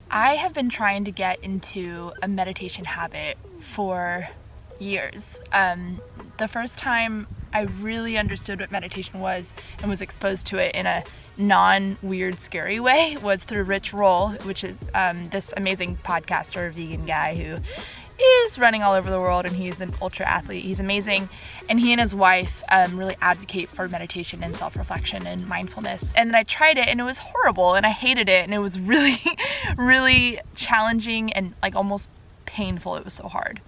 I have been trying to get into a meditation habit for years. The first time I really understood what meditation was and was exposed to it in a non-weird, scary way was through Rich Roll, which is this amazing podcaster, vegan guy who is running all over the world, and he's an ultra athlete. He's amazing, and he and his wife really advocate for meditation and self-reflection and mindfulness. And then I tried it and it was horrible and I hated it, and it was really really challenging and like almost painful. It was so hard.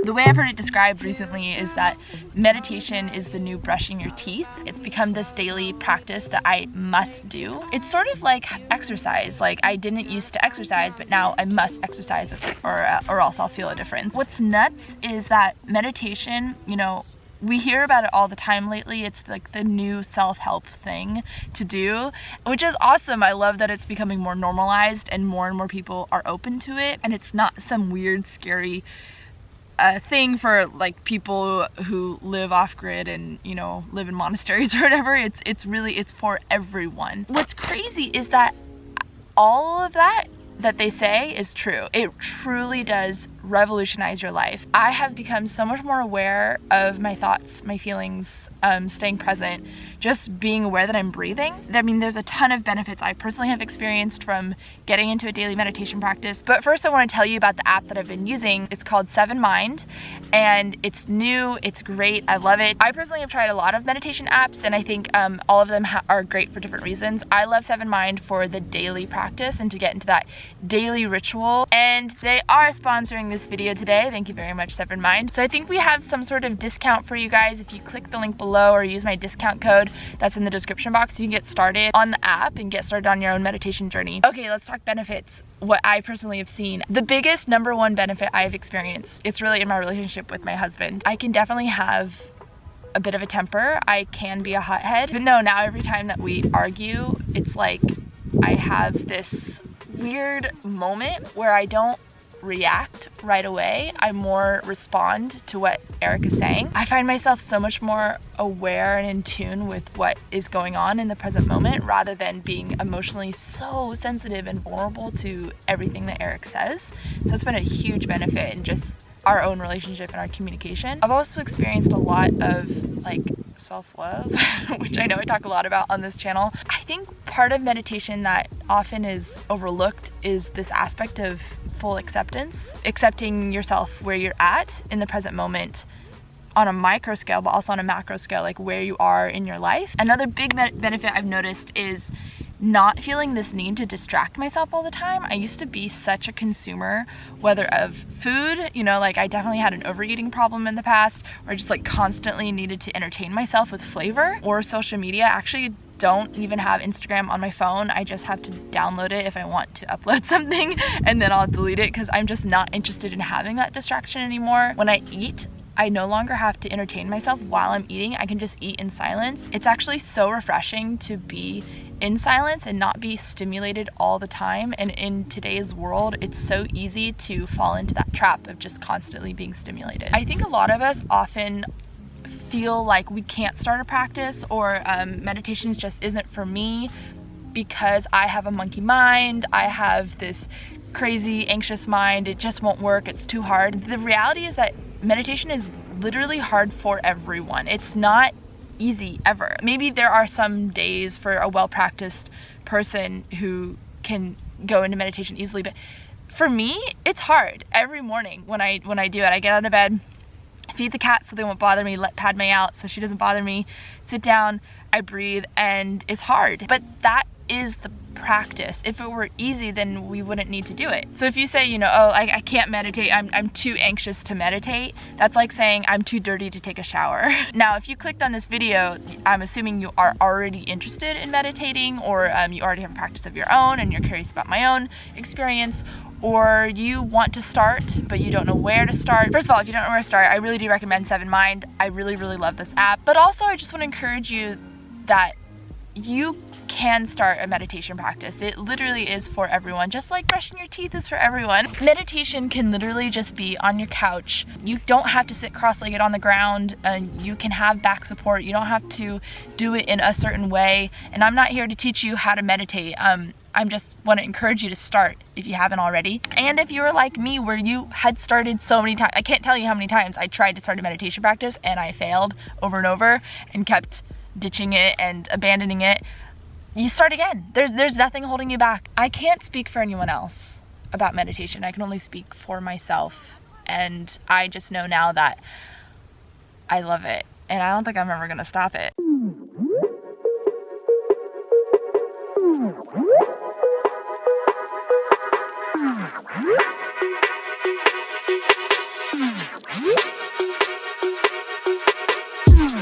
The way I've heard it described recently is that meditation is the new brushing your teeth. It's become this daily practice that I must do. It's sort of like exercise. Like, I didn't used to exercise, but now I must exercise or else I'll feel a difference. What's nuts is that meditation, we hear about it all the time lately. It's like the new self-help thing to do, which is awesome. I love that it's becoming more normalized and more people are open to it. And it's not some weird, scary thing for like people who live off grid and live in monasteries or whatever. It's for everyone. What's crazy is that all of that they say is true. It truly does revolutionize your life. I have become so much more aware of my thoughts, my feelings, staying present, just being aware that I'm breathing. I mean, there's a ton of benefits I personally have experienced from getting into a daily meditation practice. But first I want to tell you about the app that I've been using. It's called 7Mind, and it's new, it's great, I love it. I personally have tried a lot of meditation apps, and I think all of them are great for different reasons. I love 7Mind for the daily practice and to get into that daily ritual, and they are sponsoring this video today. Thank you very much, 7Mind. So I think we have some sort of discount for you guys. If you click the link below or use my discount code that's in the description box, you can get started on the app and get started on your own meditation journey. Okay, let's talk benefits. What I personally have seen. The biggest number one benefit I've experienced, it's really in my relationship with my husband. I can definitely have a bit of a temper. I can be a hothead. But no, now every time that we argue, it's like I have this weird moment where I don't react right away. I more respond to what Eric is saying. I find myself so much more aware and in tune with what is going on in the present moment, rather than being emotionally so sensitive and vulnerable to everything that Eric says. So it's been a huge benefit in just our own relationship and our communication. I've also experienced a lot of like self-love, which I know I talk a lot about on this channel. I think part of meditation that often is overlooked is this aspect of full acceptance, accepting yourself where you're at in the present moment on a micro scale, but also on a macro scale, like where you are in your life. Another big benefit I've noticed is not feeling this need to distract myself all the time. I used to be such a consumer, whether of food, like I definitely had an overeating problem in the past, or just like constantly needed to entertain myself with flavor, or social media. Actually don't even have Instagram on my phone. I just have to download it if I want to upload something, and then I'll delete it because I'm just not interested in having that distraction anymore. When I eat, I no longer have to entertain myself while I'm eating. I can just eat in silence. It's actually so refreshing to be in silence and not be stimulated all the time. And in today's world, it's so easy to fall into that trap of just constantly being stimulated. I think a lot of us often feel like we can't start a practice, or meditation just isn't for me because I have a monkey mind, I have this crazy anxious mind, it just won't work, it's too hard. The reality is that meditation is literally hard for everyone. It's not easy ever. Maybe there are some days for a well-practiced person who can go into meditation easily, but for me, it's hard. Every morning when I do it, I get out of bed, feed the cat so they won't bother me, let Padme out so she doesn't bother me, sit down, I breathe, and it's hard. But that is the practice. If it were easy, then we wouldn't need to do it. So if you say, I can't meditate, I'm too anxious to meditate, that's like saying I'm too dirty to take a shower. Now, if you clicked on this video, I'm assuming you are already interested in meditating, or you already have a practice of your own and you're curious about my own experience, or you want to start but you don't know where to start. First of all, if you don't know where to start, I really do recommend 7Mind. I really love this app. But also, I just want to encourage you that you can start a meditation practice. It literally is for everyone, just like brushing your teeth is for everyone. Meditation can literally just be on your couch. You don't have to sit cross-legged on the ground, and you can have back support. You don't have to do it in a certain way. And I'm not here to teach you how to meditate. I just want to encourage you to start if you haven't already. And if you were like me, where you had started so many times, I can't tell you how many times I tried to start a meditation practice and I failed over and over and kept ditching it and abandoning it. You start again. There's nothing holding you back. I can't speak for anyone else about meditation. I can only speak for myself. And I just know now that I love it. And I don't think I'm ever gonna stop it.